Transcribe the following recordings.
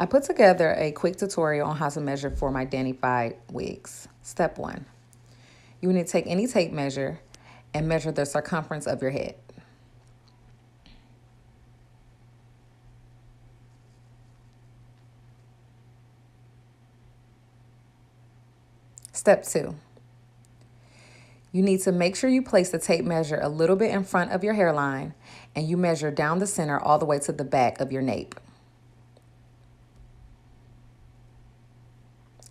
I put together a quick tutorial on how to measure for my Danified wigs. Step 1. You need to take any tape measure and measure the circumference of your head. Step 2. You need to make sure you place the tape measure a little bit in front of your hairline and you measure down the center all the way to the back of your nape.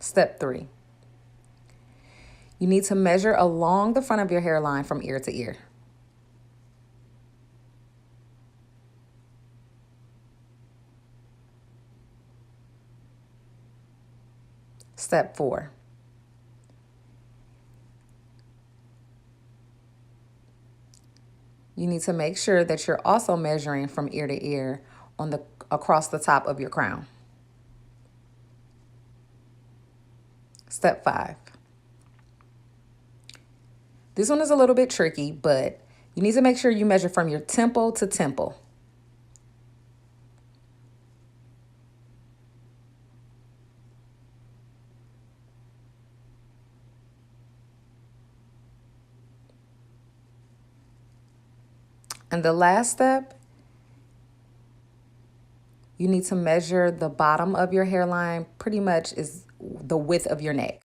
Step 3. You need to measure along the front of your hairline from ear to ear. Step 4. You need to make sure that you're also measuring from ear to ear across the top of your crown. Step 5. This one is a little bit tricky, but you need to make sure you measure from your temple to temple. And the last step, you need to measure the bottom of your hairline, pretty much is the width of your neck.